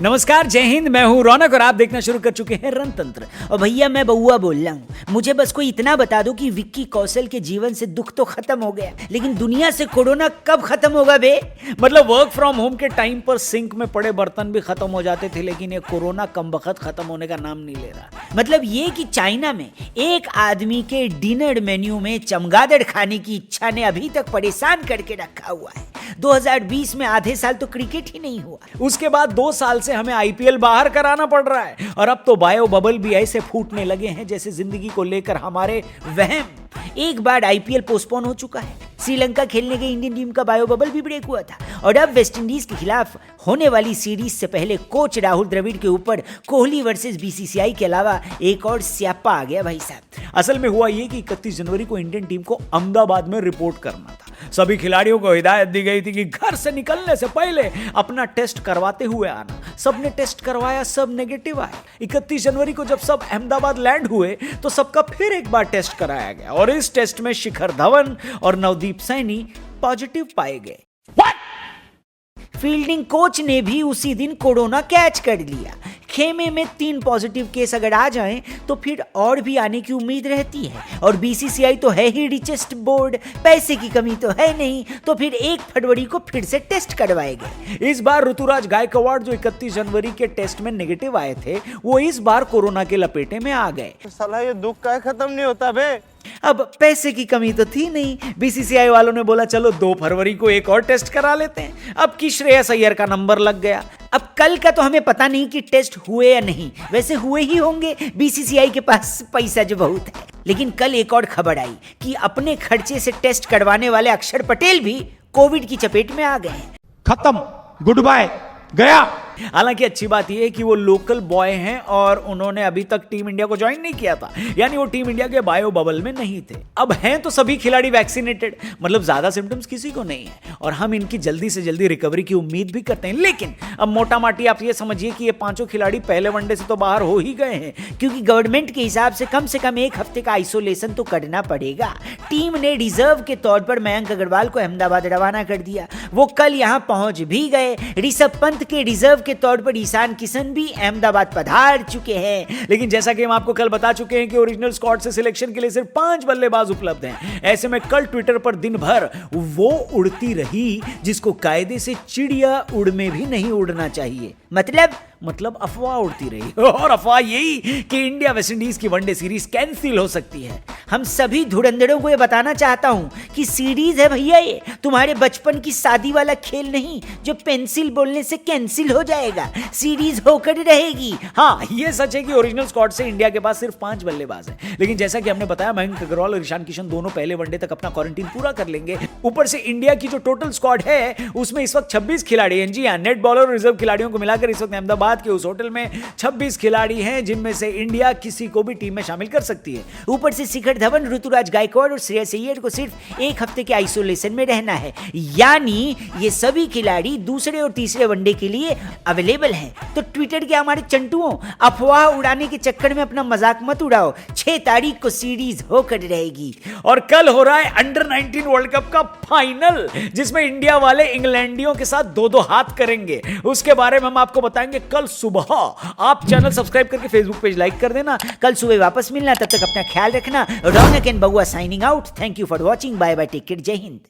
नमस्कार, जय हिंद। मैं हूं रौनक और आप देखना शुरू कर चुके हैं रणतंत्र। और भैया मैं बउआ बोल रहा हूं, मुझे बस कोई इतना बता दो कि विक्की कौशल के जीवन से दुख तो खत्म हो गया, लेकिन दुनिया से कोरोना कब खत्म होगा बे? मतलब वर्क फ्रॉम होम के टाइम पर सिंक में पड़े बर्तन भी खत्म हो जाते थे, लेकिन ये कोरोना कम बखत खत्म होने का नाम नहीं ले रहा। मतलब ये कि चाइना में एक आदमी के डिनर मेन्यू में चमगादड़ खाने की इच्छा ने अभी तक परेशान करके रखा हुआ है। 2020 में आधे साल तो क्रिकेट ही नहीं हुआ, उसके बाद 2 साल से हमें आईपीएल बाहर कराना पड़ रहा है, और अब तो बायो बबल भी ऐसे फूटने लगे हैं जैसे जिंदगी को लेकर हमारे वहम। एक बार आईपीएल पोस्टपोन हो चुका है, श्रीलंका खेलने गई इंडियन टीम का बायो बबल भी ब्रेक हुआ था, और अब वेस्टइंडीज के खिलाफ होने वाली सीरीज से पहले कोच राहुल द्रविड़ के ऊपर कोहली वर्सेस बीसीसीआई के अलावा एक और स्यापा आ गया भाई साहब। असल में हुआ ये कि 31 जनवरी को इंडियन टीम को अहमदाबाद में रिपोर्ट करना था। सभी खिलाड़ियों को हिदायत दी गई थी कि घर से निकलने से पहले अपना टेस्ट करवाते हुए आना। सबने टेस्ट करवाया, सब नेगेटिव आए। 31 जनवरी को जब सब अहमदाबाद लैंड हुए तो सबका फिर एक बार टेस्ट कराया गया, और इस टेस्ट में शिखर धवन और नवदीप सैनी पॉजिटिव पाए गए। फील्डिंग कोच ने भी उसी दिन कोरोना कैच कर लिया। खेमे में 3 पॉजिटिव केस अगर आ जाएं तो फिर और भी आने की उम्मीद रहती है, और बीसीसीआई तो है ही रिचेस्ट बोर्ड, पैसे की कमी तो है नहीं, तो फिर 1 फरवरी को फिर से टेस्ट करवाएंगे। इस बार ऋतुराज गायकवाड़ जो 31 जनवरी के टेस्ट में नेगेटिव आए थे, वो इस बार कोरोना के लपेटे में आ गए। साला ये दुख का खत्म नहीं होता बे। अब पैसे की कमी तो थी नहीं, बीसीसीआई वालों ने बोला चलो 2 फरवरी को एक और टेस्ट करा लेते हैं। अब की श्रेयस अय्यर का नंबर लग गया। अब कल का तो हमें पता नहीं कि टेस्ट हुए या नहीं, वैसे हुए ही होंगे, बीसीसीआई के पास पैसा जो बहुत है। लेकिन कल एक और खबर आई कि अपने खर्चे से टेस्ट करवाने वाले अक्षर पटेल भी कोविड की चपेट में आ गए हैं। खत्म, गुड बाय, गया। हालांकि अच्छी बात यह है कि वो लोकल बॉय हैं और उन्होंने अभी तक टीम इंडिया को ज्वाइन नहीं किया था, यानी वो टीम इंडिया के बायो बबल में नहीं थे। अब हैं तो सभी खिलाड़ी वैक्सीनेटेड, मतलब ज्यादा सिम्टम्स किसी को नहीं है, और हम इनकी जल्दी से जल्दी रिकवरी की उम्मीद भी करते हैं। लेकिन अब मोटा माटी आप ये समझिए कि ये 5 खिलाड़ी पहले वनडे से तो बाहर हो ही गए हैं, क्योंकि गवर्नमेंट के हिसाब से कम 1 हफ्ते का आइसोलेशन तो करना पड़ेगा। टीम ने रिजर्व के तौर पर मयंक अग्रवाल को अहमदाबाद रवाना कर दिया, वो कल यहां पहुंच भी गए। ऋषभ पंत के रिजर्व के तौर पर ईशान किशन भी अहमदाबाद पधार चुके हैं। लेकिन जैसा कि हम आपको कल बता चुके हैं कि ओरिजिनल स्क्वाड से सिलेक्शन के लिए सिर्फ 5 बल्लेबाज उपलब्ध हैं। ऐसे में कल ट्विटर पर दिन भर वो उड़ती रही जिसको कायदे से चिड़िया उड़ में भी नहीं उड़ना चाहिए, मतलब अफवाह उड़ती रही। और अफवाह यही कि इंडिया वेस्टइंडीज की वनडे सीरीज कैंसिल हो सकती है। हम सभी धुरंधरों को यह बताना चाहता हूं कि सीरीज है भैया, ये तुम्हारे बचपन की शादी वाला खेल नहीं जो पेंसिल बोलने से कैंसिल हो जाएगा। सीरीज होकर रहेगी। हाँ, ये सच है कि ओरिजिनल स्क्वाड से इंडिया के पास सिर्फ 5 बल्लेबाज हैं, लेकिन जैसा कि हमने बताया मयंक अग्रवाल और ईशान किशन दोनों पहले वनडे तक अपना क्वारंटीन पूरा कर लेंगे। ऊपर से इंडिया की जो टोटल स्क्वाड है उसमें इस वक्त 26 खिलाड़ी हैं। जी हाँ, नेट बॉलर और रिजर्व खिलाड़ियों को मिलाकर इस वक्त अहमदाबाद के उस होटल में 26 खिलाड़ी हैं, जिनमें से इंडिया किसी को भी टीम में शामिल कर सकती है। ऊपर से शिखर धवन, ऋतुराज गायकवाड़ और श्रेयस अय्यर को सिर्फ 1 हफ्ते के आइसोलेशन में रहना है, यानी ये सभी खिलाड़ी दूसरे और तीसरे वनडे के लिए अवेलेबल हैं। तो ट्विटर के हमारे चंटुओं, अफवाह उड़ाने के चक्कर में अपना मजाक मत उड़ाओ। 6 तारीख को सीरीज होकर रहेगी, और कल हो रहा है अंडर 19 वर्ल्ड कप का फाइनल, जिसमें इंडिया वाले इंग्लैंडियों के साथ 2-2 हाथ करेंगे। उसके बारे में हम आपको बताएंगे कल सुबह। आप चैनल सब्सक्राइब करके फेसबुक पेज लाइक कर देना। कल सुबह वापस मिलना, तब तक अपना ख्याल रखना। Raunak and Baua signing out. Thank you for watching. Bye bye, take care, Jai Hind.